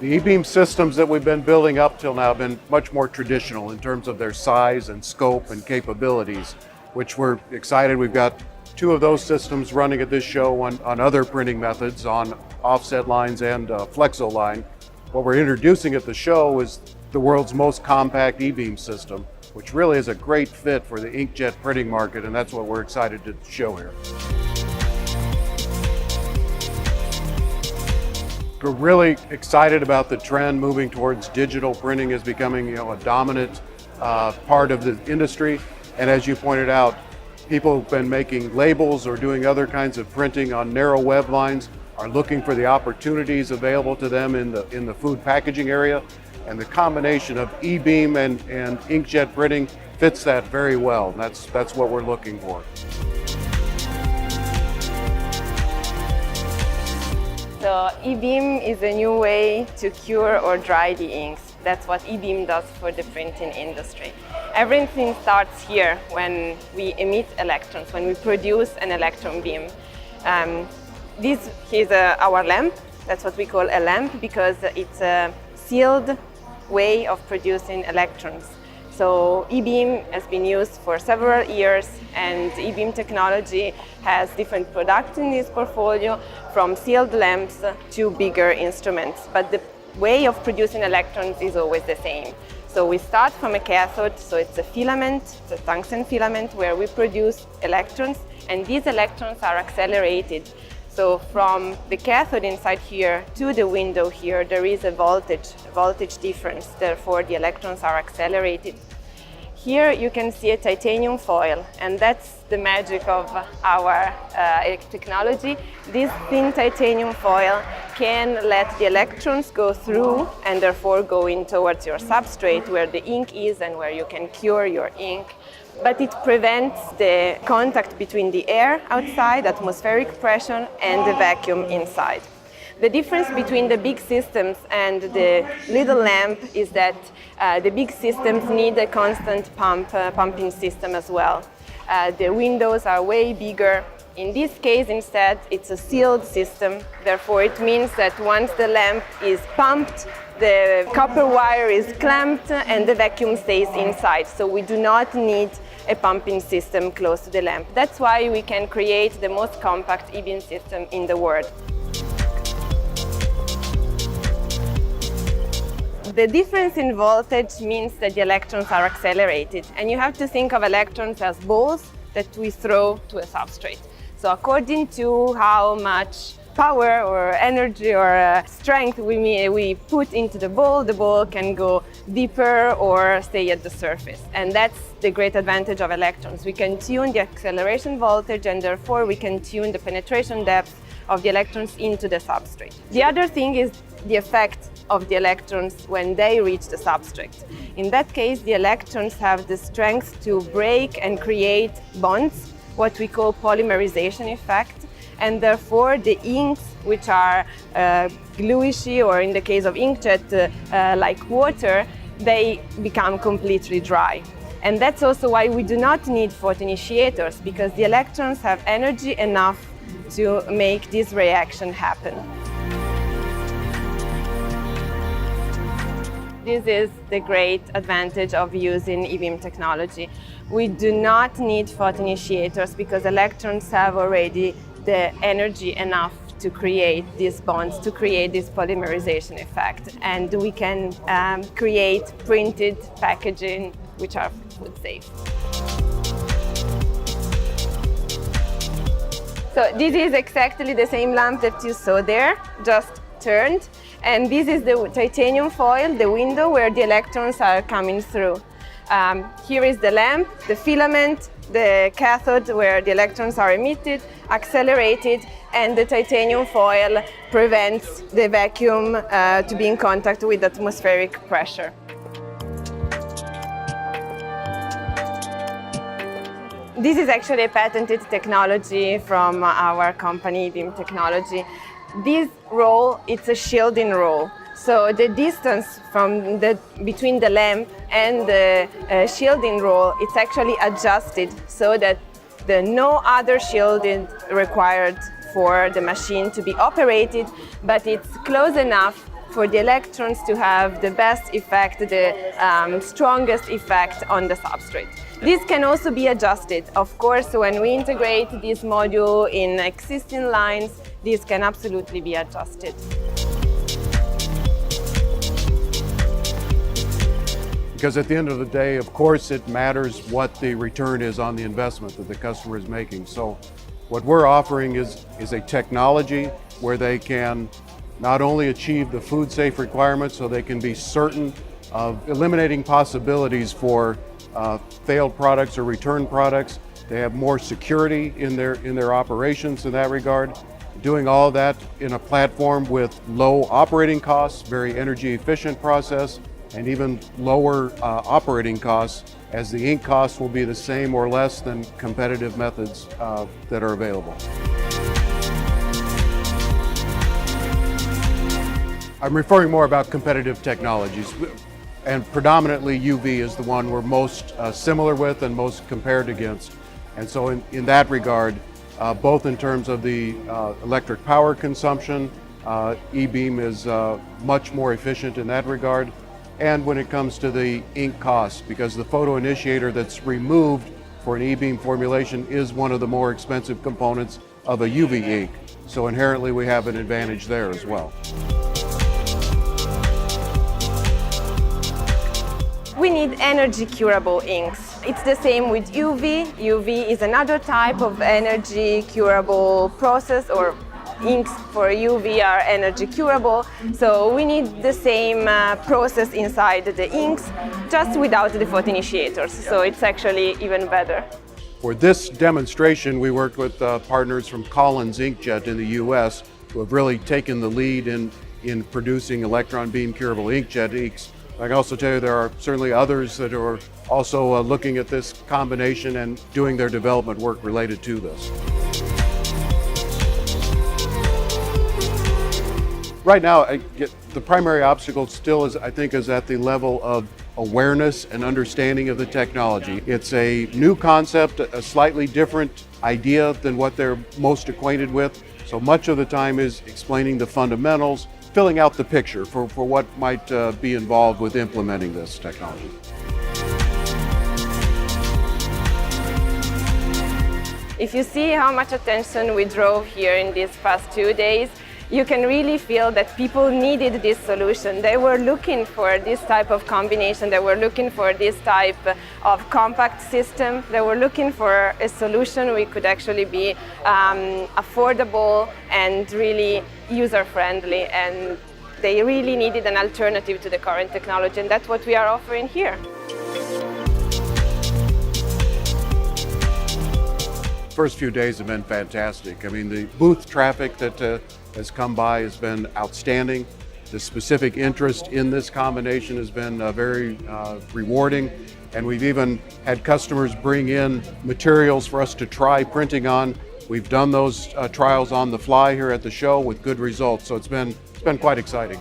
The e-beam systems that we've been building up till now have been much more traditional in terms of their size and scope and capabilities, which we're excited. We've got 2 of those systems running at this show on other printing methods, on offset lines and flexo line. What we're introducing at the show is the world's most compact e-beam system, which really is a great fit for the inkjet printing market, and that's what we're excited to show here. We're really excited about the trend moving towards digital printing as becoming, a dominant part of the industry. And as you pointed out, people who've been making labels or doing other kinds of printing on narrow web lines are looking for the opportunities available to them in the food packaging area. And the combination of e-beam and inkjet printing fits that very well. That's what we're looking for. So e-beam is a new way to cure or dry the inks. That's what e-beam does for the printing industry. Everything starts here when we emit electrons, when we produce an electron beam. This is our lamp. That's what we call a lamp because it's a sealed way of producing electrons. So e-beam has been used for several years, and e-beam technology has different products in this portfolio, from sealed lamps to bigger instruments. But the way of producing electrons is always the same. So we start from a cathode, so it's a filament, it's a tungsten filament where we produce electrons, and these electrons are accelerated. So from the cathode inside here to the window here, there is a voltage difference. Therefore, the electrons are accelerated. Here you can see a titanium foil, and that's the magic of our technology. This thin titanium foil can let the electrons go through and therefore go in towards your substrate where the ink is and where you can cure your ink. But it prevents the contact between the air outside, atmospheric pressure, and the vacuum inside. The difference between the big systems and the little lamp is that the big systems need a constant pumping system as well. The windows are way bigger. In this case, instead, it's a sealed system. Therefore, it means that once the lamp is pumped, the copper wire is clamped and the vacuum stays inside. So we do not need a pumping system close to the lamp. That's why we can create the most compact e-beam system in the world. The difference in voltage means that the electrons are accelerated, and you have to think of electrons as balls that we throw to a substrate. So according to how much power or energy or strength we put into the ball can go deeper or stay at the surface. And that's the great advantage of electrons. We can tune the acceleration voltage, and therefore we can tune the penetration depth of the electrons into the substrate. The other thing is the effect of the electrons when they reach the substrate. In that case, the electrons have the strength to break and create bonds, what we call polymerization effect, and therefore the inks, which are gluishy, or in the case of inkjet, like water, they become completely dry. And that's also why we do not need photoinitiators, because the electrons have energy enough to make this reaction happen. This is the great advantage of using e-beam technology. We do not need photoinitiators because electrons have already the energy enough to create these bonds, to create this polymerization effect. And we can create printed packaging which are food safe. So this is exactly the same lamp that you saw there, just turned. And this is the titanium foil, the window where the electrons are coming through. Here is the lamp, the filament, the cathode where the electrons are emitted, accelerated, and the titanium foil prevents the vacuum to be in contact with atmospheric pressure. This is actually a patented technology from our company, ebeam Technology. This roll, it's a shielding roll. So the distance between the lamp and the shielding roll, it's actually adjusted so that no other shielding required for the machine to be operated, but it's close enough for the electrons to have the best effect, the strongest effect on the substrate. This can also be adjusted. Of course, when we integrate this module in existing lines, this can absolutely be adjusted. Because at the end of the day, of course, it matters what the return is on the investment that the customer is making. So what we're offering is a technology where they can not only achieve the food safe requirements, so they can be certain of eliminating possibilities for failed products or return products. They have more security in their operations in that regard. Doing all that in a platform with low operating costs, very energy efficient process, and even lower operating costs, as the ink costs will be the same or less than competitive methods that are available. I'm referring more about competitive technologies, and predominantly UV is the one we're most similar with and most compared against. And so in that regard, both in terms of the electric power consumption, ebeam is much more efficient in that regard. And when it comes to the ink cost, because the photo initiator that's removed for an ebeam formulation is one of the more expensive components of a UV ink. So inherently we have an advantage there as well. We need energy curable inks. It's the same with UV. UV is another type of energy curable process, or inks for UV are energy curable, so we need the same process inside the inks, just without the photoinitiators, so it's actually even better. For this demonstration, we worked with partners from Collins Inkjet in the US who have really taken the lead in producing electron beam curable inkjet inks. I can also tell you there are certainly others that are also looking at this combination and doing their development work related to this. Right now, the primary obstacle still is, I think, is at the level of awareness and understanding of the technology. It's a new concept, a slightly different idea than what they're most acquainted with. So much of the time is explaining the fundamentals, filling out the picture for what might be involved with implementing this technology. If you see how much attention we drove here in these past 2 days, you can really feel that people needed this solution. They were looking for this type of combination. They were looking for this type of compact system. They were looking for a solution we could actually be affordable and really user-friendly. And they really needed an alternative to the current technology, and that's what we are offering here. First few days have been fantastic. I mean, the booth traffic that has come by has been outstanding. The specific interest in this combination has been very rewarding, and we've even had customers bring in materials for us to try printing on. We've done those trials on the fly here at the show with good results, so it's been quite exciting.